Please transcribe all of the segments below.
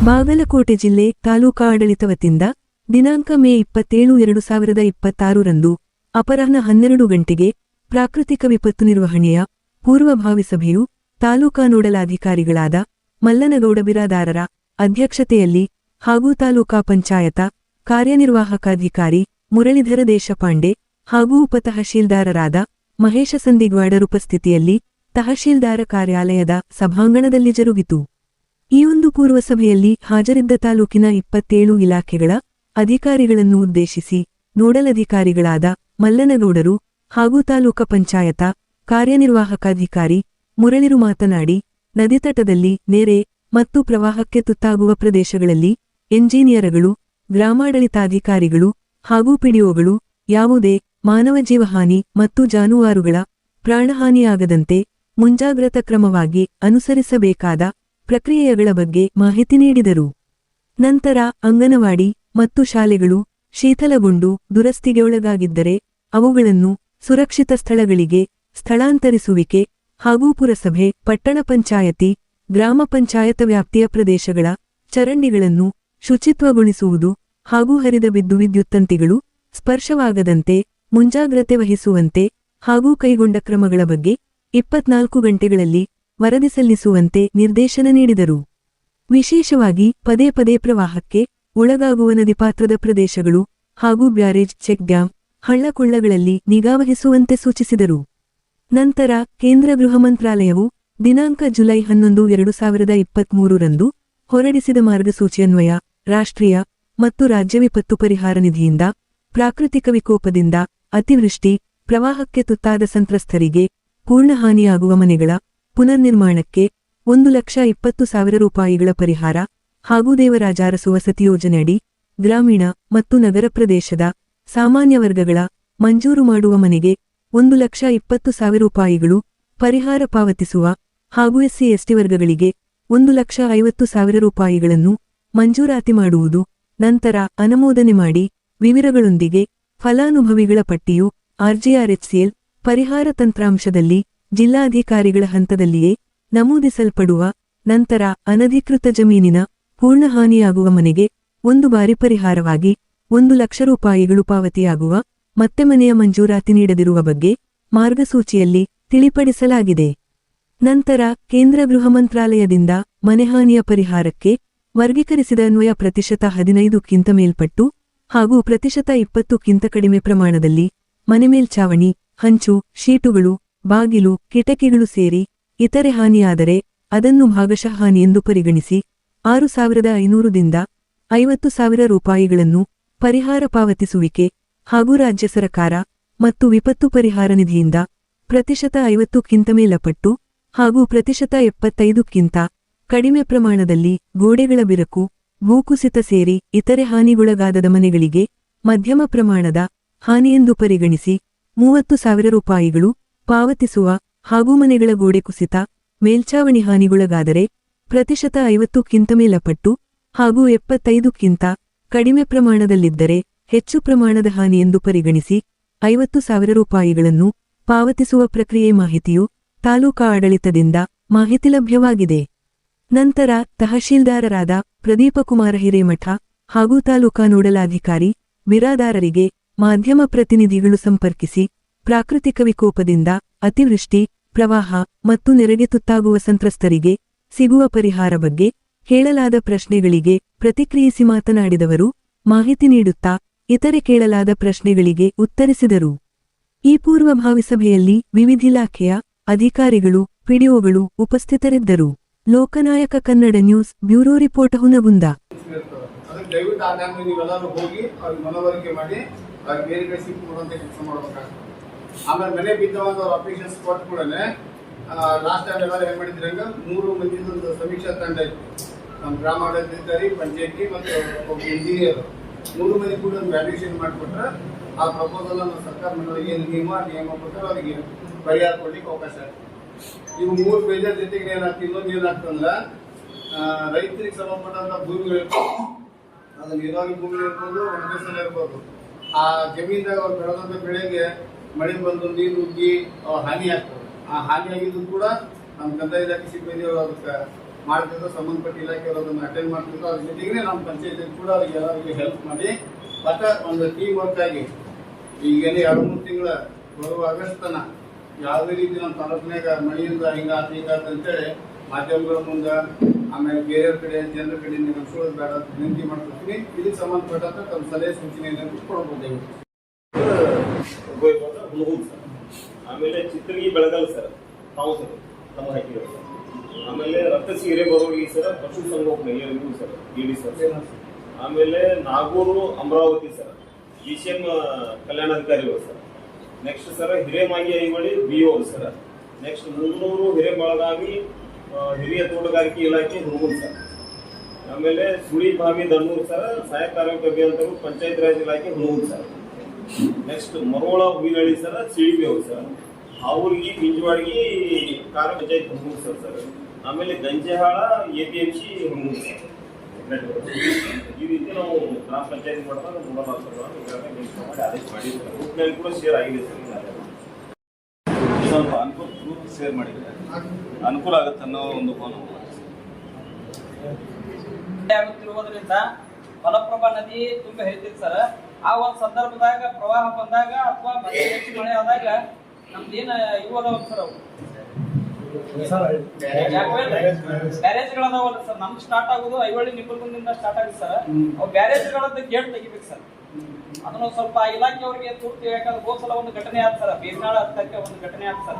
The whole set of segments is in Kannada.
ಬಾಗಲಕೋಟೆ ಜಿಲ್ಲೆ ತಾಲೂಕಾ ಆಡಳಿತ ವತಿಯಿಂದ ದಿನಾಂಕ ಮೇ 27, 2026 ರಂದು ಅಪರಾಹ್ನ 12 ಗಂಟೆಗೆ ಪ್ರಾಕೃತಿಕ ವಿಪತ್ತು ನಿರ್ವಹಣೆಯ ಪೂರ್ವಭಾವಿ ಸಭೆಯು ತಾಲೂಕಾ ನೋಡಲಾಧಿಕಾರಿಗಳಾದ ಮಲ್ಲನಗೌಡ ಬಿರಾದಾರರ ಅಧ್ಯಕ್ಷತೆಯಲ್ಲಿ ಹಾಗೂ ತಾಲೂಕಾ ಪಂಚಾಯತ ಕಾರ್ಯನಿರ್ವಾಹಕಾಧಿಕಾರಿ ಮುರಳೀಧರ ದೇಶಪಾಂಡೆ ಹಾಗೂ ಉಪತಹಶೀಲ್ದಾರರಾದ ಮಹೇಶ ಸಂದಿಗ್ವಾಡರ ಉಪಸ್ಥಿತಿಯಲ್ಲಿ ತಹಶೀಲ್ದಾರ ಕಾರ್ಯಾಲಯದ ಸಭಾಂಗಣದಲ್ಲಿ ಜರುಗಿತು. ಈ ಒಂದು ಪೂರ್ವಸಭೆಯಲ್ಲಿ ಹಾಜರಿದ್ದ ತಾಲೂಕಿನ 27 ಇಲಾಖೆಗಳ ಅಧಿಕಾರಿಗಳನ್ನು ಉದ್ದೇಶಿಸಿ ನೋಡಲಧಿಕಾರಿಗಳಾದ ಮಲ್ಲನಗೌಡರು ಹಾಗೂ ತಾಲೂಕಾ ಪಂಚಾಯತ ಕಾರ್ಯನಿರ್ವಾಹಕಾಧಿಕಾರಿ ಮುರಳಿರು ಮಾತನಾಡಿ, ನದಿತಟದಲ್ಲಿ ನೆರೆ ಮತ್ತು ಪ್ರವಾಹಕ್ಕೆ ತುತ್ತಾಗುವ ಪ್ರದೇಶಗಳಲ್ಲಿ ಎಂಜಿನಿಯರ್ಗಳು, ಗ್ರಾಮಾಡಳಿತಾಧಿಕಾರಿಗಳು ಹಾಗೂ ಪಿಡಿಒಗಳು ಯಾವುದೇ ಮಾನವ ಜೀವಹಾನಿ ಮತ್ತು ಜಾನುವಾರುಗಳ ಪ್ರಾಣಹಾನಿಯಾಗದಂತೆ ಮುಂಜಾಗ್ರತಾ ಕ್ರಮವಾಗಿ ಅನುಸರಿಸಬೇಕಾದ ಪ್ರಕ್ರಿಯೆಗಳ ಬಗ್ಗೆ ಮಾಹಿತಿ ನೀಡಿದರು. ನಂತರ ಅಂಗನವಾಡಿ ಮತ್ತು ಶಾಲೆಗಳು ಶೀತಲಗೊಂಡು ದುರಸ್ತಿಗೆ ಒಳಗಾಗಿದ್ದರೆ ಅವುಗಳನ್ನು ಸುರಕ್ಷಿತ ಸ್ಥಳಗಳಿಗೆ ಸ್ಥಳಾಂತರಿಸುವಿಕೆ ಹಾಗೂ ಪುರಸಭೆ, ಪಟ್ಟಣ ಪಂಚಾಯತಿ, ಗ್ರಾಮ ಪಂಚಾಯತ ವ್ಯಾಪ್ತಿಯ ಪ್ರದೇಶಗಳ ಚರಂಡಿಗಳನ್ನು ಶುಚಿತ್ವಗೊಳಿಸುವುದು ಹಾಗೂ ಹರಿದ ಬಿದ್ದು ವಿದ್ಯುತ್ತಂತಿಗಳು ಸ್ಪರ್ಶವಾಗದಂತೆ ಮುಂಜಾಗ್ರತೆ ವಹಿಸುವಂತೆ ಹಾಗೂ ಕೈಗೊಂಡ ಕ್ರಮಗಳ ಬಗ್ಗೆ 24 ಗಂಟೆಗಳಲ್ಲಿ ವರದಿ ಸಲ್ಲಿಸುವಂತೆ ನಿರ್ದೇಶನ ನೀಡಿದರು. ವಿಶೇಷವಾಗಿ ಪದೇ ಪದೇ ಪ್ರವಾಹಕ್ಕೆ ಒಳಗಾಗುವ ನದಿಪಾತ್ರದ ಪ್ರದೇಶಗಳು ಹಾಗೂ ಬ್ಯಾರೇಜ್, ಚೆಕ್ ಡ್ಯಾಂ, ಹಳ್ಳಕೊಳ್ಳಗಳಲ್ಲಿ ನಿಗಾವಹಿಸುವಂತೆ ಸೂಚಿಸಿದರು. ನಂತರ ಕೇಂದ್ರ ಗೃಹ ಮಂತ್ರಾಲಯವು ದಿನಾಂಕ ಜುಲೈ 11, 2023 ರಂದು ಹೊರಡಿಸಿದ ಮಾರ್ಗಸೂಚಿಯನ್ವಯ ರಾಷ್ಟ್ರೀಯ ಮತ್ತು ರಾಜ್ಯ ವಿಪತ್ತು ಪರಿಹಾರ ನಿಧಿಯಿಂದ ಪ್ರಾಕೃತಿಕ ವಿಕೋಪದಿಂದ ಅತಿವೃಷ್ಟಿ, ಪ್ರವಾಹಕ್ಕೆ ತುತ್ತಾದ ಸಂತ್ರಸ್ತರಿಗೆ ಪೂರ್ಣ ಹಾನಿಯಾಗುವ ಮನೆಗಳ ಪುನರ್ನಿರ್ಮಾಣಕ್ಕೆ 1,20,000 ರೂಪಾಯಿಗಳ ಪರಿಹಾರ ಹಾಗೂ ದೇವರಾಜ ಅರಸು ವಸತಿ ಯೋಜನೆಯಡಿ ಗ್ರಾಮೀಣ ಮತ್ತು ನಗರ ಪ್ರದೇಶದ ಸಾಮಾನ್ಯ ವರ್ಗಗಳ ಮಂಜೂರು ಮಾಡುವ ಮನೆಗೆ 1,20,000 ರೂಪಾಯಿಗಳು ಪರಿಹಾರ ಪಾವತಿಸುವ ಹಾಗೂ SC/ST ವರ್ಗಗಳಿಗೆ 1,50,000 ರೂಪಾಯಿಗಳನ್ನು ಮಂಜೂರಾತಿ ಮಾಡುವುದು. ನಂತರ ಅನುಮೋದನೆ ಮಾಡಿ ವಿವರಗಳೊಂದಿಗೆ ಫಲಾನುಭವಿಗಳ ಪಟ್ಟಿಯು RGRHCL ಪರಿಹಾರ ತಂತ್ರಾಂಶದಲ್ಲಿ ಜಿಲ್ಲಾಧಿಕಾರಿಗಳ ಹಂತದಲ್ಲಿಯೇ ನಮೂದಿಸಲ್ಪಡುವ ನಂತರ ಅನಧಿಕೃತ ಜಮೀನಿನ ಪೂರ್ಣ ಹಾನಿಯಾಗುವ ಮನೆಗೆ 1 ಬಾರಿ ಪರಿಹಾರವಾಗಿ 1,00,000 ರೂಪಾಯಿಗಳು ಪಾವತಿಯಾಗುವ ಮತ್ತೆ ಮನೆಯ ಮಂಜೂರಾತಿ ನೀಡದಿರುವ ಬಗ್ಗೆ ಮಾರ್ಗಸೂಚಿಯಲ್ಲಿ ತಿಳಿಪಡಿಸಲಾಗಿದೆ. ನಂತರ ಕೇಂದ್ರ ಗೃಹ ಮಂತ್ರಾಲಯದಿಂದ ಮನೆಹಾನಿಯ ಪರಿಹಾರಕ್ಕೆ ವರ್ಗೀಕರಿಸಿದ ಅನ್ವಯ ಪ್ರತಿಶತ 15ಕ್ಕಿಂತ ಮೇಲ್ಪಟ್ಟು ಹಾಗೂ ಪ್ರತಿಶತ 20ಕ್ಕಿಂತ ಕಡಿಮೆ ಪ್ರಮಾಣದಲ್ಲಿ ಮನೆ ಮೇಲ್ಛಾವಣಿ, ಹಂಚು, ಶೀಟುಗಳು, ಬಾಗಿಲು, ಕಿಟಕಿಗಳು ಸೇರಿ ಇತರೆ ಹಾನಿಯಾದರೆ ಅದನ್ನು ಭಾಗಶಃ ಹಾನಿ ಎಂದು ಪರಿಗಣಿಸಿ 6,500 ದಿಂದ 50,000 ರೂಪಾಯಿಗಳನ್ನು ಪರಿಹಾರ ಪಾವತಿಸುವಿಕೆ ಹಾಗೂ ರಾಜ್ಯ ಸರ್ಕಾರ ಮತ್ತು ವಿಪತ್ತು ಪರಿಹಾರ ನಿಧಿಯಿಂದ ಪ್ರತಿಶತ 50ಕ್ಕಿಂತ ಮೇಲ್ಪಟ್ಟು ಹಾಗೂ ಪ್ರತಿಶತ 75ಕ್ಕಿಂತ ಕಡಿಮೆ ಪ್ರಮಾಣದಲ್ಲಿ ಗೋಡೆಗಳ ಬಿರುಕು, ಭೂಕುಸಿತ ಸೇರಿ ಇತರೆ ಹಾನಿಗೊಳಗಾದ ಮನೆಗಳಿಗೆ ಮಧ್ಯಮ ಪ್ರಮಾಣದ ಹಾನಿಯೆಂದು ಪರಿಗಣಿಸಿ 30,000 ರೂಪಾಯಿಗಳು ಪಾವತಿಸುವ ಹಾಗೂ ಮನೆಗಳ ಗೋಡೆ ಕುಸಿತ, ಮೇಲ್ಛಾವಣಿ ಹಾನಿಗೊಳಗಾದರೆ ಪ್ರತಿಶತ 50ಕ್ಕಿಂತ ಮೇಲ್ಪಟ್ಟು ಹಾಗೂ 75ಕ್ಕಿಂತ ಕಡಿಮೆ ಪ್ರಮಾಣದಲ್ಲಿದ್ದರೆ ಹೆಚ್ಚು ಪ್ರಮಾಣದ ಹಾನಿಯೆಂದು ಪರಿಗಣಿಸಿ 50,000 ರೂಪಾಯಿಗಳನ್ನು ಪಾವತಿಸುವ ಪ್ರಕ್ರಿಯೆ ಮಾಹಿತಿಯು ತಾಲೂಕಾ ಆಡಳಿತದಿಂದ ಮಾಹಿತಿ ಲಭ್ಯವಾಗಿದೆ. ನಂತರ ತಹಶೀಲ್ದಾರರಾದ ಪ್ರದೀಪಕುಮಾರ ಹಿರೇಮಠ ಹಾಗೂ ತಾಲೂಕಾ ನೋಡಲಾಧಿಕಾರಿ ಬಿರಾದಾರರಿಗೆ ಮಾಧ್ಯಮ ಪ್ರತಿನಿಧಿಗಳು ಸಂಪರ್ಕಿಸಿ ಪ್ರಾಕೃತಿಕ ವಿಕೋಪದಿಂದ ಅತಿವೃಷ್ಟಿ, ಪ್ರವಾಹ ಮತ್ತು ನೆರೆಗೆ ತುತ್ತಾಗುವ ಸಂತ್ರಸ್ತರಿಗೆ ಸಿಗುವ ಪರಿಹಾರ ಬಗ್ಗೆ ಕೇಳಲಾದ ಪ್ರಶ್ನೆಗಳಿಗೆ ಪ್ರತಿಕ್ರಿಯಿಸಿ ಮಾತನಾಡಿದವರು ಮಾಹಿತಿ ನೀಡುತ್ತಾ ಇತರೆ ಕೇಳಲಾದ ಪ್ರಶ್ನೆಗಳಿಗೆ ಉತ್ತರಿಸಿದರು. ಈ ಪೂರ್ವಭಾವಿ ಸಭೆಯಲ್ಲಿ ವಿವಿಧ ಇಲಾಖೆಯ ಅಧಿಕಾರಿಗಳು, ಪಿಡಿಒಗಳು ಉಪಸ್ಥಿತರಿದ್ದರು. Loknayak Kannada news bureau report Hungund. ಆಮೇಲೆ ಮನೆ ಬಿದ್ದವಾಗ ಅವ್ರ ಅಪ್ಲಿಕೇಶನ್ಸ್ ಕೊಟ್ಟ ಕೂಡಲೇ ಲಾಸ್ಟ್ ಟೈಮ್ ಎಲ್ಲರೂ ಏನ್ ಮಾಡಿದ್ರಂಗ 3 ಮಂದಿದೊಂದು ಸಮೀಕ್ಷಾ ತಂಡ ಇತ್ತು. ನಮ್ಮ ಗ್ರಾಮಾಡಳಿತಾಧಿಕಾರಿ, ಪಂಚಾಯತಿ ಮತ್ತು ಒಬ್ಬ ಇಂಜಿನಿಯರ್ 3 ಮಂದಿ ಕೂಡ ಒಂದು ವ್ಯಾಲ್ಯೂಯೇಷನ್ ಮಾಡಿಕೊಟ್ರೆ ಆ ಪ್ರಪೋಸಲ್ ಅನ್ನು ಸರ್ಕಾರ ಮಂಡಳಿಗೆ ನಿಯಮ ಪ್ರಕಾರ ಅವರಿಗೆ ಪರಿಹಾರ ಕೊಡ್ಲಿಕ್ಕೆ ಅವಕಾಶ ಆಯ್ತು. ಇವು 3 ಬೇಜಾರ್ ಜೊತೆಗೆ ಏನಾಗ್ತದೆ, ಇನ್ನೊಂದು ಏನಾಗ್ತಂದ್ರೆ ರೈತರಿಗೆ ಸಂಬಂಧಪಟ್ಟಂತ ಭೂಮಿಗಳು, ಅದು ನೀರಾವರಿ ಭೂಮಿ ಇರ್ಬೋದು, ಒಣಬೇಸಾಯ ಇರ್ಬೋದು, ಆ ಜಮೀನ್ದಾಗ ಅವ್ರು ಬೆಳೆದಂತ ಬೆಳೆಗೆ ಮಳೆ ಬಂದು ನೀರು ನುಗ್ಗಿ ಹಾನಿ ಆಗ್ತದೆ. ಆ ಹಾನಿ ಆಗಿದ್ದು ಕೂಡ ನಮ್ಮ ಕಂದಾಯ ಇಲಾಖೆ ಸಿಬ್ಬಂದಿ ಅದಕ್ಕೆ ಮಾಡ್ತಿದ್ದು ಸಂಬಂಧಪಟ್ಟ ಇಲಾಖೆಯವರು ಅದನ್ನು ಅಟೆಂಡ್ ಮಾಡ್ತಿದ್ದು. ಅದ್ರ ಜೊತೆಗೆ ನಮ್ಮ ಪಂಚಾಯತ್ ಕೂಡ ಅವ್ರಿಗೆ ಎಲ್ಲರಿಗೆ ಹೆಲ್ಪ್ ಮಾಡಿ ಮತ್ತೆ ಒಂದು ಟೀಮ್ ವರ್ಕ್ ಆಗಿ ಈಗೇನು 2-3 ತಿಂಗಳ ಬರುವ ಆಗಸ್ಟ್ ತನ ಯಾವುದೇ ರೀತಿ ನಮ್ಮ ತಾಲೂಕಿನಾಗ ಮಳೆಯಿಂದ ಹಿಂಗಾತ ಅಂತೇಳಿ ಮಾಧ್ಯಮಗಳ ಮುಂದೆ ಆಮೇಲೆ ಬೇರೆಯವ್ರ ಕಡೆ ಜನರ ಕಡೆಯಿಂದ ಅನ್ಸೋದು ಬೇಡ ಅಂತ ವಿನಂತಿ ಮಾಡ್ಕೊತೀನಿ. ಇದಕ್ಕೆ ಸಂಬಂಧಪಟ್ಟಂತ ತಮ್ಮ ಸಲಹೆ ಸೂಚನೆಯನ್ನು ಕೊಡಬಹುದು. ಆಮೇಲೆ ಚಿತ್ರಗಿ ಬೆಳಗಲ್ ಸರ್ ತಾವು ಸರ್ ತಮ್ಮ ಹಾಕಿದ್ದಾರೆ ಸರ್. ಆಮೇಲೆ ರಕ್ತಸಿ ಹಿರೇಬರೋಗಿ ಸರ್ ಪಶು ಸಂಗೋಪನೆ ಇವು ಸರ್ ಇಡಿ ಸರ್. ಆಮೇಲೆ ನಾಗೂರು ಅಮರಾವತಿ ಸರ್ ECM ಕಲ್ಯಾಣಾಧಿಕಾರಿಗಳು sir. Next sir Hiremagi Aivali BO sir. Next Munnur Hirebalagavi ಹಿರಿಯ ತೋಟಗಾರಿಕೆ ಇಲಾಖೆ ಹುಡುಗರು ಸರ್. ಆಮೇಲೆ ಸುಳಿ ಬಾವಿ ದಣ್ಣೂರು ಸರ್ ಸಹಾಯಕ ಆರೋಗ್ಯ ಅಭಿಯಂತರು ಪಂಚಾಯತ್ ರಾಜ್ ಇಲಾಖೆ ಹುಡುಗರು sir. Next Marola Hoovinahalli sir CDPO sir. ಅವ್ರಿಗೆ ಬಿಂಜವಾಡಿಗೆ ಕಾರ ಪಂಚಾಯತ್ ಹುಡುಗರು ಸರ್. ಆಮೇಲೆ ಗಂಜೆಹಾಳ APMC ಹುಡುಗರು ಸರ್. ಈ ರೀತಿ ನಾವು ಗ್ರಾಮ ಪಂಚಾಯತ್ ಮಾಡ್ತಾರೆ ಮಾಡಿ ಆದೇಶ ಮಾಡಿದ್ದೀವಿ. ಗ್ರೂಪ್ನಲ್ಲಿ ಕೂಡ ಶೇರ್ ಆಗಿದೆ ಸರ್. ಸ್ವಲ್ಪ ಅನುಕೂಲ ಗ್ರೂಪ್ ಶೇರ್ ಮಾಡಿದರೆ ಅನುಕೂಲ ಆಗುತ್ತೆ ಅನ್ನೋ ಒಂದು ಆಗುತ್ತಿರುವುದರಿಂದ ಮಲಪ್ರಭಾ ನದಿ ತುಂಬಿ ಹರಿತಿತ್ತು ಸರ್. ಆ ಒಂದು ಸಂದರ್ಭದಾಗ ಪ್ರವಾಹ ಬಂದಾಗ ಅಥವಾ ಮತ್ತೆ ಹೆಚ್ಚು ಮಳೆ ಆದಾಗ ನಮ್ದೇನ ಇವು ಅದಾವ ಸರ್, ಅವು ಬ್ಯಾರೇಜ್ಗಳದಾವಲ್ಲ ಸರ್. ನಮ್ದು ಸ್ಟಾರ್ಟ್ ಆಗೋದು ಐವಳ್ಳಿ ನಿಪುಣದಿಂದ ಸ್ಟಾರ್ಟ್ ಆಗುತ್ತೆ ಸರ್. ಅವು ಬ್ಯಾರೇಜ್ಗಳದ್ದು ಗೇಟ್ ತೆಗಿಬೇಕು ಸರ್. ಅದನ್ನ ಸ್ವಲ್ಪ ಇಲಾಖೆಯವರಿಗೆ ತುರ್ತು, ಯಾಕಂದ್ರೆ ಹೋದ್ಸಲ ಒಂದು ಘಟನೆ ಆಯ್ತು ಸರ್, ಬೇರ್ನಾಳ ಹತ್ತಕ್ಕೆ ಒಂದು ಘಟನೆ ಆಯ್ತು ಸರ್,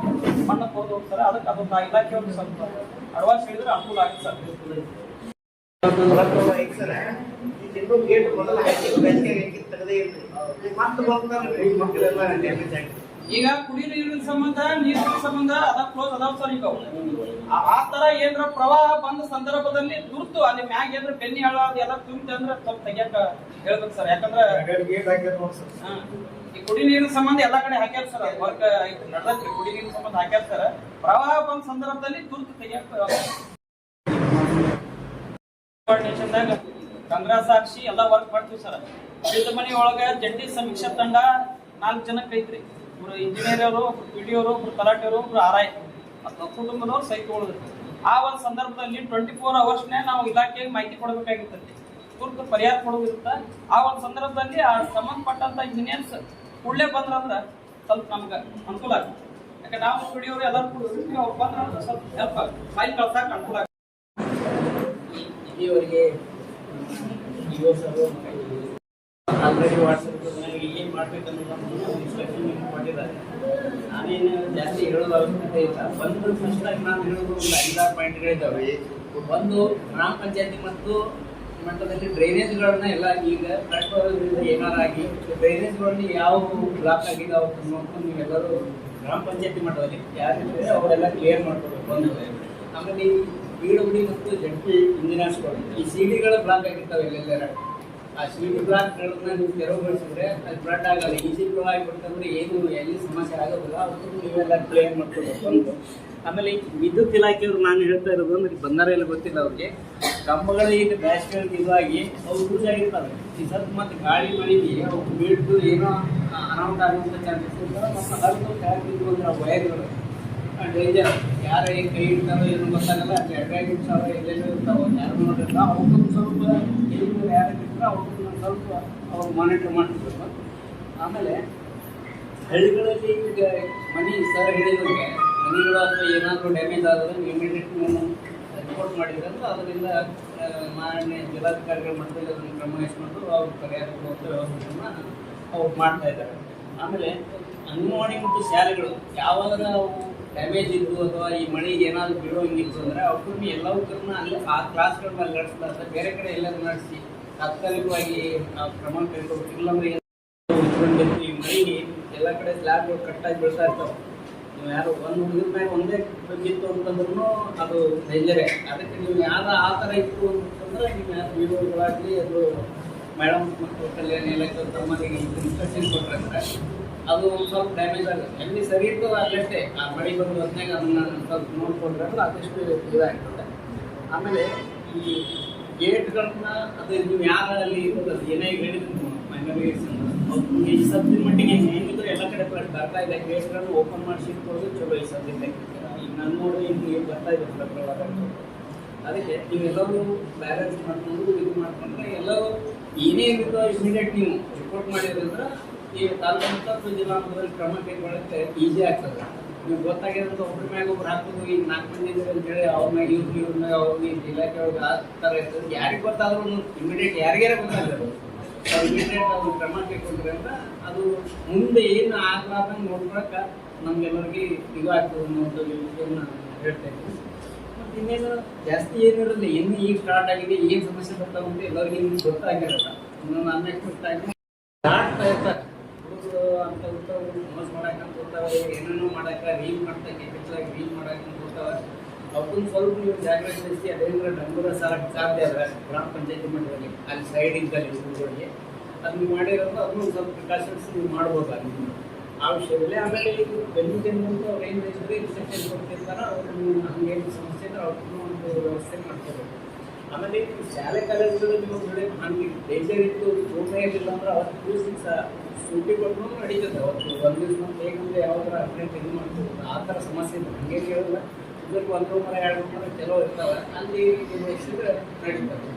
ಮಣ್ಣು ಹೋದ್ ಸರ್. ಅದಕ್ಕೆ ಅದೊಂದು ಇಲಾಖೆಯವ್ರಿಗೆ ಸ್ವಲ್ಪ ಅಡ್ವಾನ್ಸ್ ಹೇಳಿದ್ರೆ ಅನುಕೂಲ ಆಗುತ್ತೆ ಸರ್. ಈಗ ಕುಡಿಯ ನೀರಿನ ಸಂಬಂಧ ನೀರಿನ ಸಂಬಂಧ ಅದ ಕ್ಲೋಸ್ ಅದಾವ ಸರ್. ಈಗ ಆ ತರ ಏನ್ರ ಪ್ರವಾಹ ಬಂದ ಸಂದರ್ಭದಲ್ಲಿ ತುರ್ತು ಅಲ್ಲಿ ಮ್ಯಾಗ ಏನ್ರ ಬೆನ್ನಿ ಹಾಳ ಎಲ್ಲ ತುಂಬಿ ಅಂದ್ರೆ ಸ್ವಲ್ಪ ತೆಗಿಯಕ ಹೇಳ್ಬೇಕು ಸರ್. ಯಾಕಂದ್ರೆ ಈ ಕುಡಿ ನೀರಿನ ಸಂಬಂಧ ಎಲ್ಲಾ ಕಡೆ ಹಾಕ್ಯಾರ ಸರ್. ವರ್ಕ್ ನಡೆದತ್ರಿ, ಕುಡಿ ನೀರಿನ ಸಂಬಂಧ ಹಾಕ್ಯಾರ ಸರ್. ಪ್ರವಾಹ ಬಂದ ಸಂದರ್ಭದಲ್ಲಿ ತುರ್ತು ತೆಗಿಯಕ ದಾಗ ಕಾಂಗ್ರೆಸ್ ಸಾಕ್ಷಿ ಎಲ್ಲಾ ವರ್ಕ್ ಮಾಡ್ತೀವಿ ಸರ್. ಐದು ಮನೆ ಒಳಗ ಜಂಟಿ ಸಮೀಕ್ಷಾ ತಂಡ 4 ಜನಕ್ಕೆ ಐತ್ರಿ. ಒಬ್ರು ಇಂಜಿನಿಯರ್ ಅವರು, ಒಬ್ರು PDO, ಒಬ್ರು ತಲಾಟಿಯವರು, ಒಬ್ರು RI ಮತ್ತು ಕುಟುಂಬದವ್ರು ಸೈಟ್ ಉಳಿದ್ರಿ. ಆ ಒಂದು ಸಂದರ್ಭದಲ್ಲಿ 24 ಅವರ್ಸ್ನೇ ನಾವು ಇಲಾಖೆಗೆ ಮಾಹಿತಿ ಕೊಡಬೇಕಾಗಿರ್ತೈತಿ, ತುರ್ತು ಪರಿಹಾರ ಕೊಡೋದಿರುತ್ತೆ. ಆ ಒಂದು ಸಂದರ್ಭದಲ್ಲಿ ಆ ಸಂಬಂಧಪಟ್ಟಂತ ಇಂಜಿನಿಯರ್ಸ್ ಕೂಡಲೇ ಬಂದ್ರಂದ್ರೆ ಸ್ವಲ್ಪ ನಮ್ಗೆ ಅನುಕೂಲ ಆಗುತ್ತೆ. ಯಾಕಂದ್ರೆ ನಾವು PDO ಎಲ್ಲರೂ ಕೂಡ ಅವ್ರು ಬಂದ್ರೆ ಸ್ವಲ್ಪ ಹೆಲ್ಪ್ ಆಗುತ್ತೆ, ಫೈಲ್ ಕಳ್ಸಕ್ಕೆ ಅನುಕೂಲ ಆಗುತ್ತೆ. ಇಲ್ಲಿವರೆಗೆ ಆಲ್ರೆಡಿ ವಾಟ್ಸಪ್ ನನಗೆ ಏನು ಮಾಡ್ಬೇಕನ್ನೋದನ್ನು ಇನ್ಸ್ಟ್ರಕ್ಷನ್ ಕೊಟ್ಟಿದ್ದಾರೆ. ನಾನೇನು ಜಾಸ್ತಿ ಹೇಳೋದು ಅವಶ್ಯಕತೆ ಇಲ್ಲ. ಒಂದು ಫಸ್ಟಾಗಿ ನಾನು ಹೇಳೋದು ಒಂದು 5-6 ಪಾಯಿಂಟ್ಗಳಿದ್ದಾವೆ. ಒಂದು ಗ್ರಾಮ ಪಂಚಾಯತಿ ಮತ್ತು ಮಟ್ಟದಲ್ಲಿ ಡ್ರೈನೇಜ್ಗಳನ್ನ ಎಲ್ಲ ಈಗ ಕಟ್ಟೋದ್ರಿಂದ ಏನಾರಾಗಿ ಡ್ರೈನೇಜ್ಗಳಲ್ಲಿ ಯಾವ ಬ್ಲಾಕ್ ಆಗಿದೆ ಅವತ್ತು ನೋಡ್ಕೊಂಡು ನೀವೆಲ್ಲರೂ ಗ್ರಾಮ ಪಂಚಾಯತಿ ಮಟ್ಟದಲ್ಲಿ ಯಾರಿದ್ದಾರೆ ಅವರೆಲ್ಲ ಕ್ಲಿಯರ್ ಮಾಡ್ಕೋಬೇಕು. ಒಂದು ಆಮೇಲೆ PWD ಮತ್ತು ಜಂಟಿ ಇಂಜಿನಿಯರ್ಸ್ಗಳು ಈ CDಗಳ ಬ್ಲಾಕ್ ಆಗಿರ್ತಾವೆ ಎಲ್ಲೆಲ್ಲರ. ಆ CD ಬ್ಲಾಕ್ಗಳನ್ನ ನೀವು ತೆರವುಗೊಳಿಸಿದ್ರೆ ಅದು ಫ್ಲಡ್ ಆಗಲ್ಲ. ಈಸಿ ಫ್ಲೋ ಆಗಿಬಿಡ್ತಂದ್ರೆ ಏನು ಎಲ್ಲಿ ಸಮಸ್ಯೆ ಆಗೋದಿಲ್ಲ. ಅವತ್ತು ನೀವೆಲ್ಲ ಕ್ಲಿಯರ್ ಮಾಡ್ಕೋಬೇಕು ಅಂತ. ಆಮೇಲೆ ವಿದ್ಯುತ್ ಇಲಾಖೆಯವರು ನಾನು ಹೇಳ್ತಾ ಇರೋದು ಅಂದ್ರೆ ಬಂದಾರ ಎಲ್ಲ ಗೊತ್ತಿಲ್ಲ ಅವ್ರಿಗೆ. ಕಂಬಗಳು ಈಗ ಬ್ಯಾಸ್ಗಳಿಗೆ ಇದಾಗಿ ಅವು ಯೂಸ್ ಆಗಿರ್ತವೆ. ಈ ಸ್ವಲ್ಪ ಮತ್ತು ಗಾಳಿ ಮಳೆಗೆ ಅವು ಬೀಳ್ದು ಏನೋ ಅನಾಹುತ ಆಗುವಂಥ ಚಾನ್ಸಸ್ ಇರ್ತವೆ. ಮತ್ತು ಹರಿದು ಕೆಳಗಿದ್ದು ಅಂದ್ರೆ ವೈರ್ಗಳು ಡೇಂಜರ್. ಯಾರ ಕೈ ಇಡ್ತಾರೋ ಏನು ಗೊತ್ತಾಗಲ್ಲ. ಅಲ್ಲಿ ಅಡ್ವಾಂಟೇಜ್ ಎಲ್ಲೆಲ್ಲೂ ಇರ್ತಾವೆ, ಯಾರು ನೋಡಿರ್ತಾವೆ. ಅವಕ್ಕೂ ಸ್ವಲ್ಪ ಏನು ಯಾರು ಇರ್ತಾರೋ ಅವಕ್ಕೂ ಸ್ವಲ್ಪ ಅವ್ರು ಮಾನಿಟರ್ ಮಾಡ್ತಿರ್ಬೇಕು. ಆಮೇಲೆ ಹಳ್ಳಿಗಳಲ್ಲಿ ಈಗ ಮನೆ ಸರ್ ಹೇಳಿದಂಗೆ ಮನೆಗಳು ಅಥವಾ ಏನಾದರೂ ಡ್ಯಾಮೇಜ್ ಆದರೆ ಇಮಿಡಿಯೇಟ್ ನೀವು ರಿಪೋರ್ಟ್ ಮಾಡಿದ್ರೆ ಅದರಿಂದ ಮಾನ್ಯ ಜಿಲ್ಲಾಧಿಕಾರಿಗಳ ಮಟ್ಟದಲ್ಲಿ ಅದನ್ನು ಕ್ರಮ ವಹಿಸ್ಕೊಂಡು ಅವ್ರು ಪರಿಹಾರ ಕೊಡುವಂಥ ವ್ಯವಸ್ಥೆಯನ್ನು ಅವ್ರು ಮಾಡ್ತಾ ಇದ್ದಾರೆ. ಆಮೇಲೆ ಅಂಗನವಾಡಿ ಮತ್ತು ಶಾಲೆಗಳು ಯಾವಾಗ ಅವು ಡ್ಯಾಮೇಜ್ ಇದ್ದು ಅಥವಾ ಈ ಮಳೆಗೆ ಏನಾದರೂ ಬೀಳೋಂಗಿತ್ತು ಅಂದರೆ ಅವ್ರನ್ನ ಎಲ್ಲವಕ್ಕೂ ಅಲ್ಲಿ ಆ ಕ್ಲಾಸ್ಗಳನ್ನ ಅಲ್ಲಿ ನಡೆಸ್ಲಾರ್ದ ಬೇರೆ ಕಡೆ ಎಲ್ಲರೂ ನಡೆಸಿ ತಾತ್ಕಾಲಿಕವಾಗಿ ಕ್ರಮ ಕೈಗೊಳ್ಬೇಕು. ಇಲ್ಲಾಂದ್ರೆ ಈ ಮಳೆಗೆ ಎಲ್ಲ ಕಡೆ ಸ್ಲ್ಯಾಬ್ಗಳು ಕಟ್ಟಾಗಿ ಬೀಳ್ತಾ ಇರ್ತಾವೆ. ನೀವು ಯಾರು ಒಂದು ಹುಡುಗರ ಮೇಲೆ ಒಂದೇ ಬಿತ್ತು ಅಂತಂದ್ರೂ ಅದು ಡೇಂಜರೇ. ಅದಕ್ಕೆ ನೀವು ಯಾರು ಆ ಥರ ಇತ್ತು ಅಂತಂದ್ರೆ ನೀವು ಯಾರು ವಿಡಿಯೋಗಳಾಗಲಿ ಅದು ಮೇಡಮ್ ಮತ್ತು ಕಲ್ಯಾಣ ಇಲಾಖೆ ತಮ್ಮನಿಗೆ ಇನ್ಸ್ಟ್ರಕ್ಷನ್ ಕೊಟ್ಟರೆ ಅದು ಒಂದು ಸ್ವಲ್ಪ ಡ್ಯಾಮೇಜ್ ಆಗುತ್ತೆ. ಎಲ್ಲಿ ಸರಿ ಇರ್ತದೆ ಅಲ್ಲಷ್ಟೇ ಆ ಮಳೆ ಬಂದು ಹೊತ್ತಿನಾಗ ಅದನ್ನು ಸ್ವಲ್ಪ ನೋಡ್ಕೊಂಡ್ರೆ ಅದೆಷ್ಟು ಇದಾಗ್ತದೆ. ಆಮೇಲೆ ಈ ಗೇಟ್ಗಳನ್ನ ಅದು ನೀವು ಯಾರು ಅಲ್ಲಿ ಇರ್ತದೆ ಏನೇ ಹೇಳಿದ್ರು ಈ ಸದ್ಯದ ಮಟ್ಟಿಗೆ ಹೆಂಗಿದ್ರೆ ಎಲ್ಲ ಕಡೆ ಬರ್ತಾ ಇದೆ. ಗೇಟ್ಗಳನ್ನು ಓಪನ್ ಮಾಡಿಸಿ ಇಟ್ಕೊಳ್ಳೋದು ಚಲೋ ಈ ಸದ್ಯಕ್ಕೆ. ಈಗ ನಾನು ನೋಡಿ ಈಗ ಬರ್ತಾ ಇದೆ ಪ್ರವಾಹ. ಅದಕ್ಕೆ ನೀವೆಲ್ಲರೂ ಬ್ಯಾಲೆನ್ಸ್ ಮಾಡ್ಕೊಂಡು ಇದು ಮಾಡ್ಕೊಂಡ್ರೆ ಎಲ್ಲರೂ ಏನೇ ಇರುತ್ತೋ ಇಮಿಡಿಯೇಟ್ ನೀವು ರಿಪೋರ್ಟ್ ಮಾಡಿದ್ರಂದ್ರೆ ಈ ತಾಲೂಕು ಅಥವಾ ಜಿಲ್ಲಾ ಮಟ್ಟದಲ್ಲಿ ಕ್ರಮ ಕೈಗೊಳ್ಳಕ್ಕೆ ಈಸಿ ಆಗ್ತದೆ. ನೀವು ಗೊತ್ತಾಗಿರೋದು ಒಬ್ಬರ ಮ್ಯಾಗ ಒಬ್ರು ಹಾಕೋದು ಈಗ 4 ಮಂದಿ ಇದ್ದಾರೆ ಅಂತೇಳಿ ಅವ್ರ ಮ್ಯಾಗ ಇವ್ರ ಮ್ಯಾಗ ಅವ್ರಿಗೆ ಇಲಾಖೆ ಒಳಗೆ ಆ ಥರ ಇರ್ತದೆ. ಯಾರಿಗೆ ಗೊತ್ತಾದ್ರೂ ಇಮಿಡಿಯೇಟ್ ಯಾರಿಗಾರ ಗೊತ್ತಾಗ್ತದೆ ಅವ್ರು ಇಮಿಡಿಯೇಟ್ ಅದು ಕ್ರಮ ಕೈಗೊಂಡ್ರೆ ಅಂದ್ರೆ ಅದು ಮುಂದೆ ಏನು ಆಗ್ಲಾರ್ದಂಗೆ ನೋಡ್ಕೊಳಕ್ಕೆ ನಮ್ಗೆಲ್ಲರಿಗೆ ಇದು ಆಗ್ತದೆ ಅನ್ನೋದು ವಿಷಯನ ಹೇಳ್ತಾ ಇದ್ದೀನಿ. ಮತ್ತು ಇನ್ನೇನು ಜಾಸ್ತಿ ಏನಿರಲ್ಲ, ಇನ್ನು ಈಗ ಸ್ಟಾರ್ಟ್ ಆಗಿದೆ, ಏನು ಸಮಸ್ಯೆ ಬರ್ತಾವಂತ ಎಲ್ಲರಿಗೂ ನಿಮ್ಗೆ ಗೊತ್ತಾಗಿರಲ್ಲ. ಇನ್ನೊಂದು ಅನ್ಎಕ್ಸ್ಪೆಕ್ಟ್ ಆಗಿ ಸ್ಟಾರ್ಟ್ ಇರ್ತಾರೆ ಹುಡುಗರು ಅಂತ ಮೋಸ ಮಾಡಕ್ಕಂತ ಹೋಗ್ತಾವೆ, ಏನೇನೋ ಮಾಡಕ್ಕೆ ರೀಲ್ ಮಾಡ್ತಕ್ಕೆ ಹೆಚ್ಚಾಗಿ ರೀಲ್ ಮಾಡಕ್ಕಂತ ಹೋಗ್ತಾವೆ. ಅವಕ್ಕೂ ಸ್ವಲ್ಪ ನೀವು ಜಾಗ್ರತೆ ವಹಿಸಿ ಅದೇನಾದ್ರೆ ಡಂಗೂರ ಸಾಲಕ್ಕೆ ಸಾಧ್ಯ ಆದರೆ ಗ್ರಾಮ ಪಂಚಾಯತಿ ಮಟ್ಟದಲ್ಲಿ ಅಲ್ಲಿ ಸೈಡ್ ಇದ್ದಲ್ಲಿ ಹುಡುಗರಿಗೆ ಅದು ನೀವು ಮಾಡಿರೋದು ಅದನ್ನು ಸ್ವಲ್ಪ ಪ್ರಿಕಾಷನ್ಸ್ ನೀವು ಮಾಡ್ಬೋದು ಅಲ್ಲಿ ಆ ವಿಷಯದಲ್ಲಿ. ಆಮೇಲೆ ಇದು ಬೆನ್ನಿಗೆಂದು ಅವ್ರು ಏನು ರೈತರು ರಿಸೆಪ್ಷನ್ ಕೊಡ್ತಿರ್ತಾರೋ ಅವ್ರು ಹಂಗೇನು ಸಮಸ್ಯೆ ಇದ್ರೆ ಅವ್ರನ್ನೂ ಒಂದು ವ್ಯವಸ್ಥೆ ಮಾಡ್ಕೋಬೇಕು. ಆಮೇಲೆ ಶಾಲೆ ಕಾಲೇಜುಗಳು ನೀವು ನೋಡಿ ಹಂಗೆ ಬೇಜಾರಿತ್ತು ಪ್ರೋತ್ಸಾಹಿಲ್ಲ ಅಂದ್ರೆ ಅವತ್ತು 2 ದಿವಸ ಸೂಟಿ ಕೊಟ್ಟರು ನಡೀತದೆ. ಅವತ್ತು 1 ದಿವಸ ಹೇಗಂದ್ರೆ ಯಾವ ಥರ ಅಪ್ಡೇಟ್ ಇದು ಮಾಡ್ತೀವಿ ಆ ಥರ ಸಮಸ್ಯೆ ಇದೆ. ಹಂಗೆ ಕೇಳಲ್ಲ, ಇದಕ್ಕೆ 1 ರೂಮ್ 2 ರೂಮ್ ಕೆಲವು ಇರ್ತಾವೆ, ಅಲ್ಲಿ ನಿರ್ವಹಿಸಿದ್ರೆ ನಡೀತದೆ.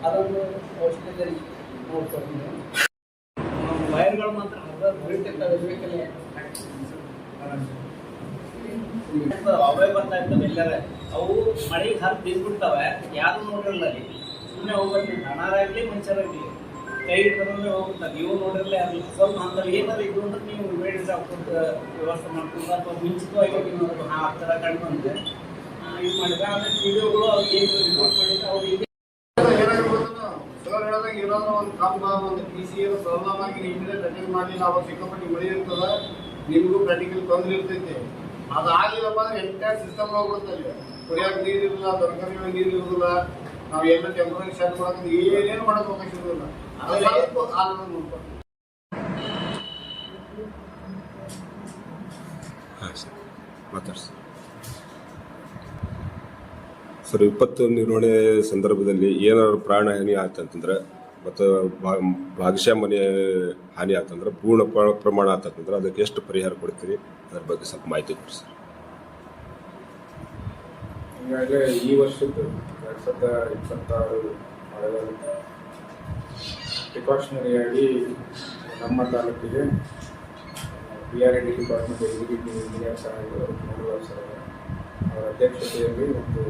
ಅದೊಂದು ಔಷಧದಲ್ಲಿ ನೋಡ್ತಾರೆ. ವೈರ್ಗಳು ಮಾತ್ರ ಬೀಳ್ತಿರ್ತವೆ ಬೇಕಲ್ಲೇ ಅವೇ ಬರ್ತಾ ಇರ್ತವೆ ಎಲ್ಲರ. ಅವು ಮಳೆಗೆ ಹರಿದು ಬಿದ್ದುಬಿಡ್ತವೆ, ಯಾರು ನೋಡಿರಲ್ಲ ಅಲ್ಲಿ. ಸುಮ್ಮನೆ ಹೋಗ್ಬೇಕು, ಹಣರಾಗಲಿ ಮನುಷ್ಯರಾಗಲಿ ಕೈ ಹಿಡ್ಕೊಂಡ್ರೆ ಹೋಗ್ಬಿಡ್ತಾರೆ. ಇವು ನೋಡಿರಲ್ಲ ಯಾರು ಸ್ವಲ್ಪ ಅಂತಾರೆ ಏನಾದ್ರು ಇದು ಅಂದ್ರೆ ನೀವು ಇಮಿಡಿಯೇಟ್ ಹಾಕೊಂಡು ವ್ಯವಸ್ಥೆ ಮಾಡ್ಕೊಂಡು ಅಥವಾ ಮುಂಚಿತವಾಗಿ ನೀವು ಆ ಥರ ಕಂಡು ಇದು ಮಾಡಿದ್ರೆ ಆಮೇಲೆ ವಿಡಿಯೋಗಳು ಅವ್ರು ಏನು ರಿಪೋರ್ಟ್ ಮಾಡಿದ್ರೆ ಅವ್ರಿಗೆ ಇರೋದ್ರ ಒಂದು ಕಂಬ ಒಂದು PC ಏನೋ ಪ್ರಾಬ್ಲಮ್ ಆಗಿ ಇಮಿಡಿಯೇಟ್ ಅಟೆಂಡ್ ಮಾಡಲಿಲ್ಲ, ಅವಾಗ ಸಿಕ್ಕಾಪಟ್ಟಿ ಮಳೆ ಇರ್ತದ, ನಿಮಗೂ ಪ್ರಾಕ್ಟಿಕಲ್ ತೊಂದರೆ ಇರ್ತೈತೆ. ಅದಾಗಲಿಲ್ಲಪ್ಪ ಅಂದ್ರೆ ಎಂಟೈರ್ ಸಿಸ್ಟಮ್ ಹೋಗ್ಬಿಡುತ್ತೆ. ಕುಡಿಯೋಕೆ ನೀರು ಇರಲ್ಲ, ತರಕಾರಿ ನೀರು ಇರೋದಿಲ್ಲ, ನಾವು ಎಲ್ಲ ಟೆಂಪ್ರರಿ ಶಾರ್ಟ್ ಮಾಡೋದು ಏನೇನು ಮಾಡೋದು ಹೋಗಿರೋದಿಲ್ಲ. ಅದು ಸ್ವಲ್ಪ ಆನಂದ ನೋಡ್ಕೊಂಡು ಸರ್, ವಿಪತ್ತು ನಿರ್ವಹಣೆ ಸಂದರ್ಭದಲ್ಲಿ ಏನಾದ್ರು ಪ್ರಾಣ ಹಾನಿ ಆಯ್ತಂತಂದ್ರೆ ಮತ್ತು ಭಾಗಶಃ ಮನೆ ಹಾನಿ ಆಯ್ತಂದ್ರೆ ಪೂರ್ಣ ಪ್ರಮಾಣ ಆಯ್ತಂದ್ರೆ ಅದಕ್ಕೆ ಎಷ್ಟು ಪರಿಹಾರ ಕೊಡ್ತೀರಿ? ಅದ್ರ ಬಗ್ಗೆ ಸ್ವಲ್ಪ ಮಾಹಿತಿ ಕೊಡಿ ಸರ್. ಈಗಾಗಲೇ ಈ ವರ್ಷದ್ದು 2026 ಮಳೆಗಾಲ ಪ್ರಿಕಾಷನರಿಯಾಗಿ ನಮ್ಮ ತಾಲೂಕಿಗೆ PRD ಡಿಪಾರ್ಟ್ಮೆಂಟ್ ಎಕ್ಸಿಕ್ಯೂಟಿವ್ ಇಂಜಿನಿಯರ್ ಸಾಹೇಬರು ನೋಡುವ ಸರ್ ಅವರ ಅಧ್ಯಕ್ಷತೆಯಲ್ಲಿ ಒಂದು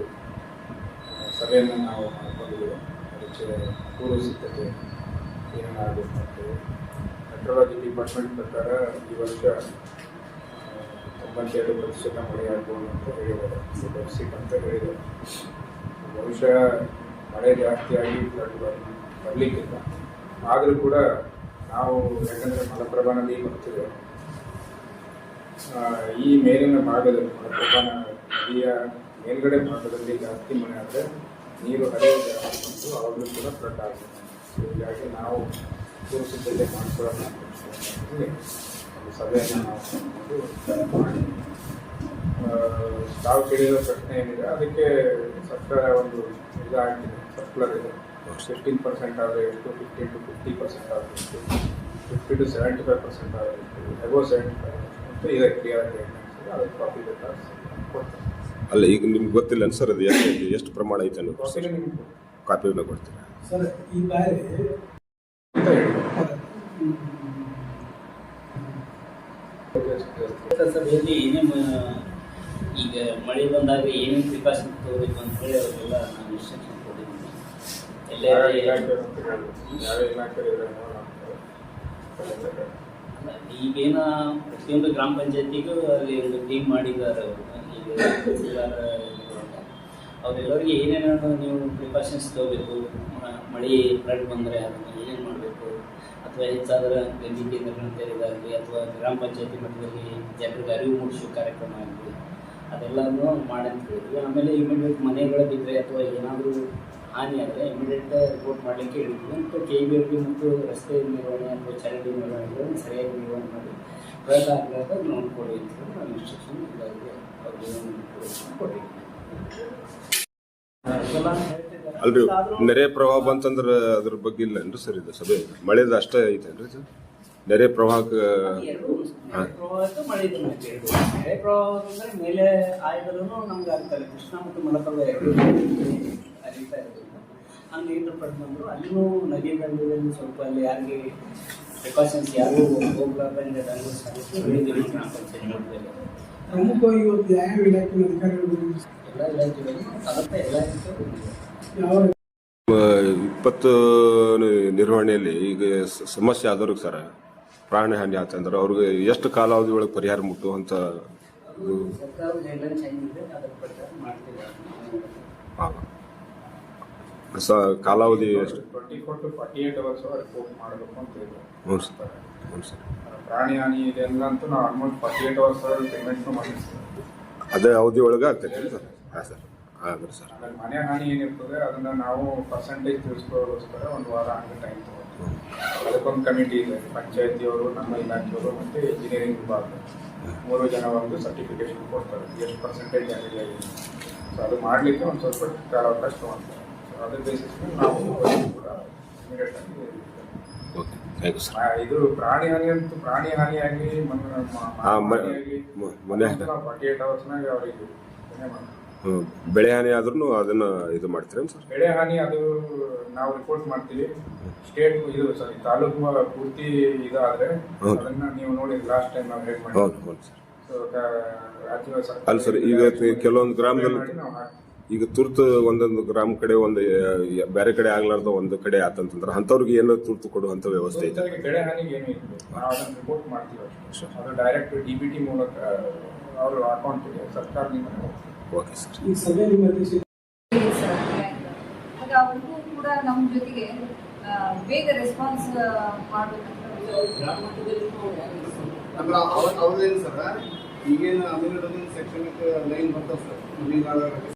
ಸಭೆಯನ್ನು ನಾವು ಮಾಡಿಕೊಂಡಿದ್ದೇವೆ. ಅದಕ್ಕೆ ಪೂರ್ವ ಸಿದ್ಧತೆ ಏನಾಗಬೇಕು ಅಂತೇಳಿ ಮೆಟ್ರಾಲಜಿ ಡಿಪಾರ್ಟ್ಮೆಂಟ್ ಪ್ರಕಾರ ಈ ವರ್ಷ 92% ಮಳೆಯಾಗಬಹುದು ಅಂತ ಹೇಳಿದ್ದಾರೆ. ಅಂತ ಹೇಳಿದ್ದಾರೆ. ಬಹುಶಃ ಮಳೆ ಜಾಸ್ತಿಯಾಗಿ ಬರಲಿಕ್ಕಿಲ್ಲ. ಆದರೂ ಕೂಡ ನಾವು ಯಾಕಂದರೆ ಮಲಪ್ರಭಾ ನದಿ ಬರ್ತಿದೆ, ಈ ಮೇಲಿನ ಭಾಗದಲ್ಲಿ ಮಲಪ್ರಭಾ ನದಿಯ ಮೇಲ್ಗಡೆ ಭಾಗದಲ್ಲಿ ಜಾಸ್ತಿ ಮಳೆ ಆದರೆ ನೀರು ಹರಿಯೋದು ಜಾಸ್ತಿ ಬಂತು, ಅವಾಗಲೂ ಕೂಡ ಫ್ಲಡ್ ಆಗುತ್ತೆ. ಹೀಗಾಗಿ ನಾವು ಪೂರ್ವಸಿದ್ಧತೆ ಮಾಡ್ಕೊಳ್ಳೋಣ ಒಂದು ಸಭೆಯನ್ನು ನಾವು ಮಾಡಿ ತಾವು ಕೇಳಿರೋ ಪ್ರಶ್ನೆ ಏನಿದೆ ಅದಕ್ಕೆ ಸರ್ಕಾರ ಒಂದು ಇದಾಗಿದೆ, ಸರ್ಕ್ಯುಲರ್ ಇದೆ. 15% ಆದರೆ ಎಷ್ಟು, 15 to 50% ಆದರೆ ಎಷ್ಟು, 50 to 75% ಆದರೆ ಎಷ್ಟು, ಅಬೌವ್ 75% ಅಂತ ಇದೆ ಕ್ಲಿಯರ್ ಗೈಡ್ಲೈನ್ಸ್. ಅದಕ್ಕೆ ಕಾಪಿ ಬೇಕಾದ್ರೆ ಕೊಡ್ತಾರೆ. ಅಲ್ಲ, ಈಗ ನಿಮ್ಗೆ ಗೊತ್ತಿಲ್ಲ ಸರ್ ಅದು ಎಷ್ಟು ಪ್ರಮಾಣ ಐತೆ ಅನ್ನೋದು ಕಾಪಿಯನ್ನು ಕೊಡ್ತೀರಾ ಸರ್? ಈ ಬಾರಿ ಸಭೆಯಲ್ಲಿ ಏನೇನು ಈಗ ಮಳೆ ಬಂದಾಗ ಏನೇನು ಪ್ರಿಕಾಷನ್ ತಗೋಬೇಕು ಅಂತ ಹೇಳಿ ಅವರೆಲ್ಲ ನಾನು ಇನ್ಸ್ಟ್ರಕ್ಷನ್ ಕೊಟ್ಟಿದ್ದೀನಿ. ಈಗೇನ ಪ್ರತಿಯೊಂದು ಗ್ರಾಮ ಪಂಚಾಯತಿಗೂ ಅಲ್ಲಿ ಒಂದು ಟೀಮ್ ಮಾಡಿದ್ದಾರೆ. ಈಗ ಅವರೆಲ್ಲರಿಗೆ ಏನೇನು ನೀವು ಪ್ರಿಕಾಷನ್ಸ್ ತಗೋಬೇಕು, ಮಳೆ ಫ್ಲಡ್ ಬಂದರೆ ಅದನ್ನು ಏನೇನು ಮಾಡಬೇಕು, ಅಥವಾ ಹೆಚ್ಚಾದರೆ ಗಂಜಿ ಕೇಂದ್ರಗಳನ್ನು ತೆರೆದಾಗಲಿ ಅಥವಾ ಗ್ರಾಮ ಪಂಚಾಯತಿ ಮಟ್ಟದಲ್ಲಿ ಜನರಿಗೆ ಅರಿವು ಮೂಡಿಸುವ ಕಾರ್ಯಕ್ರಮ ಆಗಲಿ ಅದೆಲ್ಲನೂ ಮಾಡಂತ ಹೇಳಿದ್ವಿ. ಆಮೇಲೆ ಇಮಿಡಿಯೇಟ್ ಮನೆಗಳು ಬಿದ್ದರೆ ಅಥವಾ ಏನಾದರೂ ಹಾನಿ ಆದರೆ ಇಮಿಡಿಯೇಟ್ ರಿಪೋರ್ಟ್ ಮಾಡಲಿಕ್ಕೆ ಹೇಳಿದ್ವಿ. ಮತ್ತು KBRD ಮತ್ತು ರಸ್ತೆ ನಿರ್ವಹಣೆ ಅಥವಾ ಚರಂಡಿ ನಿರ್ವಹಣೆಗಳನ್ನು ಸರಿಯಾಗಿ ನಿರ್ವಹಣೆ ಮಾಡಿ ಫ್ಲಡ್ ಆಗಲಾರ್ದ ನೋಡ್ಕೊಳ್ಳಿ ಅಂತ ಹೇಳಿ ನಾನು ಇನ್ಸ್ಟ್ರಕ್ಷನ್ ಇದಾಗಿದೆ ಅವ್ರಿಗೆ ಕೊಟ್ಟಿದ್ದೀನಿ. ಅಲ್ರಿ, ನೆರೆ ಪ್ರವಾಹ ಬಂತಂದ್ರೆ ಅದ್ರ ಬಗ್ಗೆ ಇಲ್ಲೇನ್ರಿ ಸರ್? ಇದು ಸಭೆ ಮಳೆದ ಅಷ್ಟೇ ಐತೇನ್ರಿ ಸರ್? ನೆರೆ ಪ್ರವಾಹಕ್ಕೆ ಎರಡು ಪ್ರವಾಹಕ್ಕೆ ಮಳೆದು ಎರಡು ಮಳೆ ಪ್ರವಾಹ ಅಂದ್ರೆ ಮೇಲೆ ಆಯ್ದರೂ ನಮ್ಗೆ ಆಗ್ತದೆ. ಕೃಷ್ಣ ಮತ್ತು ಮಲಪ್ರಭಾ ಎರಡು ಹರಿತಾ ಇರೋದ್ರಿಂದ ಹಂಗೆ ನೀರು ಪಡೆದು ಅಲ್ಲಿನೂ ನದಿ ದಂಡೆಯಲ್ಲಿ ಸ್ವಲ್ಪ ಅಲ್ಲಿ ಯಾರಿಗೆ ಪ್ರಿಕಾಷನ್ಸ್ ಯಾರು ಹೋಗ್ಲಾರ್ದಂಗೆ ದಂಡು ಸಾಧಿಸಿ ಬೆಳೆದಿರಿ ಗ್ರಾಮ ಪಂಚಾಯತ್ ಮಟ್ಟದಲ್ಲಿ ಪ್ರಮುಖವಾಗಿ ಇವತ್ತು ಯಾವ ಇಲಾಖೆ ಅಧಿಕಾರಿಗಳು ಎಲ್ಲ ಇಲಾಖೆಗಳು ಅದಕ್ಕೆ ಇಲಾಖೆ ಯಾವ ವಿಪತ್ತು ನಿರ್ವಹಣೆಯಲ್ಲಿ ಈಗ ಸಮಸ್ಯೆ ಆದವ್ರಿಗೆ ಸರ್ ಪ್ರಾಣ ಹಾನಿ ಆತಂದ್ರೆ ಅವ್ರಿಗೆ ಎಷ್ಟು ಕಾಲಾವಧಿ ಒಳಗೆ ಪರಿಹಾರ ಮುಟ್ಟುವಂತ ಅದು ಸರ್ಕಾರದ ಗೈಡ್ಲೈನ್ಸ್ ಏನಿದೆ ಅದರ ಪ್ರಕಾರ ಮಾಡ್ತೀವಿ. ಕಾಲಾವಧಿ ಎಷ್ಟು? 24 to 48 hours ರಿಪೋರ್ಟ್ ಮಾಡಬೇಕು ಅಂತ ಇದೆ. ಹ್ಞೂ ಸರ್, ಹ್ಞೂ ಸರ್. ಪ್ರಾಣಿ ಹಾನಿ ಇದೆಲ್ಲ ಅಂತೂ ನಾವು ಆಲ್ಮೋಸ್ಟ್ 48 hours ಪೇಮೆಂಟ್ ಮಾಡಿಸ್ತೀವಿ. ಅದೇ ಅವಧಿ ಒಳಗೆ ಆಗ್ತೈತೆ ಸರ್? ಹಾಂ ಸರ್, ಹಾಂ ಸರ್. ಆಮೇಲೆ ಮನೆ ಹಾನಿ ಏನಿರ್ತದೆ ಅದನ್ನ ನಾವು ಪರ್ಸೆಂಟೇಜ್ ತಿಳಿಸ್ಕೊಳ್ಳೋಸ್ಕರ ಒಂದು ವಾರ ಹಂಗೆ ಟೈಮ್ ತಗೋತೀವಿ. ಅದಕ್ಕೊಂದು ಕಮಿಟಿ ಇದೆ, ಪಂಚಾಯತಿಯವರು, ನಮ್ಮ ಇಲಾಖೆಯವರು ಮತ್ತು ಇಂಜಿನಿಯರಿಂಗ್ ವಿಭಾಗ 3 ಜನ ಒಂದು ಸರ್ಟಿಫಿಕೇಶನ್ ಕೊಡ್ತಾರೆ ಎಷ್ಟು ಪರ್ಸೆಂಟೇಜ್ ಡ್ಯಾಮೇಜ್ ಆಗಿದೆ. ಸೊ ಅದು ಮಾಡಲಿಕ್ಕೆ ಒಂದು ಸ್ವಲ್ಪ ಕಾಲಾವಕಾಶ ತಗೊಳ್ತಾರೆ. ಸೊ ಅದ್ರ ಬೇಸಿಸ್ ನಾವು ಕೂಡ ಇಮಿಡಿಯೇಟ್ ಆಗಿ ಓಕೆ, ಥ್ಯಾಂಕ್ ಯು ಸರ್. ಇದು ಪ್ರಾಣಿ ಹಾನಿ ಅಂತೂ ಪ್ರಾಣಿ ಹಾನಿಯಾಗಲಿ ಮನೆ ನಾವು 48 hours ಅವರಿಗೆ ಬೆಳೆ ಹಾನಿ ಆದ್ರೂ ಅದನ್ನ ಇದು ಮಾಡ್ತೀರೇನು ಸರ್? ಬೆಳೆ ಹಾನಿ ಅದು ನಾವು ರಿಪೋರ್ಟ್ ಮಾಡ್ತೀವಿ. ಸ್ಟೇಟ್ ಇದು ಸಾರಿ ತಾಲೂಕು ಪೂರ್ತಿ ಇದಾದ್ರೆ ಅದನ್ನ ನೀವು ನೋಡಿ ಲಾಸ್ಟ್ ಟೈಮ್ ನಾವು ಹೇಗೆ ಮಾಡಿದ್ವಿ. ಹೌದು ಸರ್. ಅಲ್ಲ ಸರ್, ಈಗ ಕೆಲವೊಂದು ಗ್ರಾಮದಲ್ಲಿ ಈಗ ತುರ್ತು ಒಂದೊಂದು ಗ್ರಾಮ ಕಡೆ ಒಂದು ಬೇರೆ ಕಡೆ ಆಗ್ಲಾರ್ದ ಒಂದು ಕಡೆ ಆತಂತಂದ್ರೆ ಅಂಥವ್ರಿಗೆ ಏನೋ ತುರ್ತು ಕೊಡುವಂತ ವ್ಯವಸ್ಥೆ ಇದೆ? ಬೆಳೆ ಹಾನಿಗೆ ಏನು ಇಲ್ಲ, ನಾವು ಅದನ್ನ ರಿಪೋರ್ಟ್ ಮಾಡ್ತೀವಿ ಅಷ್ಟೇ. ಅದು ಡೈರೆಕ್ಟ್ DBT ಮೂಲಕ ಅವರು ಅಕೌಂಟ್ಗೆ ಸರ್ಕಾರದಿಂದ ಹೋಗ್ತದೆ. Okay sir. ಈ ಸಭೆ ನಿಮ್ಮ ಆಗ ಅವ್ರಿಗೂ ಕೂಡ ನಮ್ಮ ಜೊತೆಗೆ ಬೇಗ ರೆಸ್ಪಾನ್ಸ್ ಮಾಡಬೇಕಂತ ಅಂದ್ರೆ ಅವ್ರದ್ದೇನು ಸರ್ ಈಗೇನು ಅಮೀನುದ್ದೀನ್ ಸೆಕ್ಷನ್ ಲೈನ್ ಬರ್ತಾವ ಸರ್.